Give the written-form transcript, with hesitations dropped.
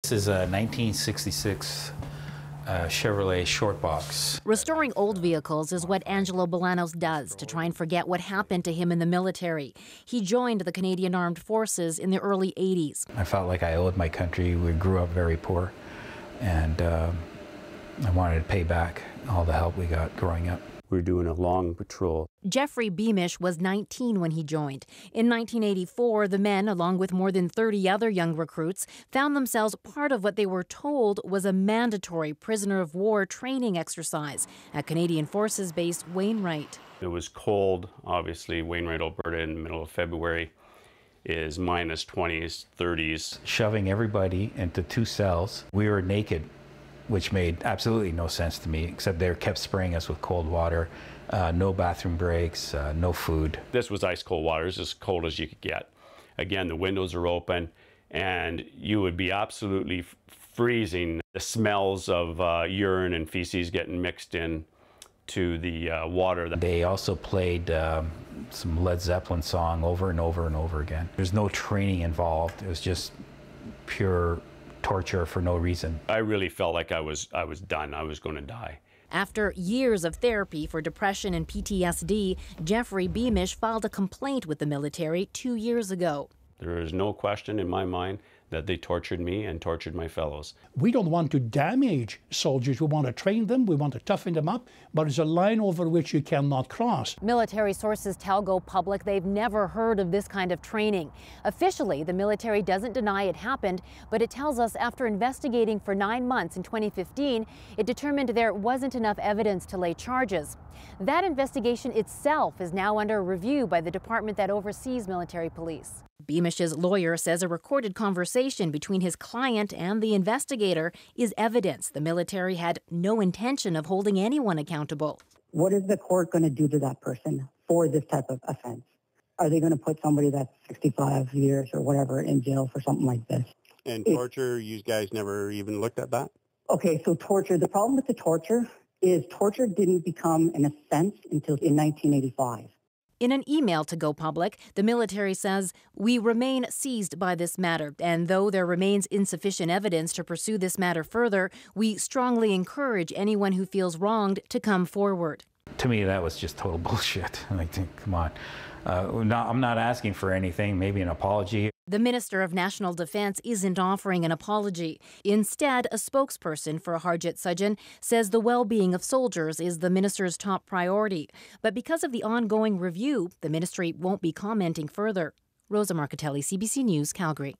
This is a 1966 Chevrolet short box. Restoring old vehicles is what Angelo Bolanos does to try and forget what happened to him in the military. He joined the Canadian Armed Forces in the early 80s. I felt like I owed my country. We grew up very poor, and I wanted to pay back all the help we got growing up. We were doing a long patrol. Jeffrey Beamish was 19 when he joined. In 1984, the men, along with more than 30 other young recruits, found themselves part of what they were told was a mandatory prisoner of war training exercise at Canadian Forces Base Wainwright. It was cold, obviously. Wainwright, Alberta, in the middle of February is minus 20s, 30s. Shoving everybody into 2 cells. We were naked, which made absolutely no sense to me, except they kept spraying us with cold water, no bathroom breaks, no food. This was ice cold water. It was as cold as you could get. Again, the windows are open, and you would be absolutely freezing. The smells of urine and feces getting mixed in to the water. They also played some Led Zeppelin song over and over and over again. There's no training involved. It was just pure torture for no reason. I really felt like I was done. I was going to die. After years of therapy for depression and PTSD, Jeffrey Beamish filed a complaint with the military 2 years ago. There is no question in my mind that they tortured me and tortured my fellows. We don't want to damage soldiers. We want to train them. We want to toughen them up. But there's a line over which you cannot cross. Military sources tell Go Public they've never heard of this kind of training. Officially, the military doesn't deny it happened, but it tells us after investigating for 9 months in 2015, it determined there wasn't enough evidence to lay charges. That investigation itself is now under review by the department that oversees military police. Beamish's lawyer says a recorded conversation between his client and the investigator is evidence the military had no intention of holding anyone accountable. What is the court going to do to that person for this type of offense? Are they going to put somebody that's 65 years or whatever in jail for something like this? And torture, you guys never even looked at that? Okay, so torture. The problem with the torture is torture didn't become an offense until in 1985. In an email to Go Public, the military says, "We remain seized by this matter, and though there remains insufficient evidence to pursue this matter further, we strongly encourage anyone who feels wronged to come forward." To me, that was just total bullshit. Like, come on. I'm not asking for anything, maybe an apology. The Minister of National Defense isn't offering an apology. Instead, a spokesperson for Harjit Sajjan says the well-being of soldiers is the minister's top priority. But because of the ongoing review, the ministry won't be commenting further. Rosa Marcatelli, CBC News, Calgary.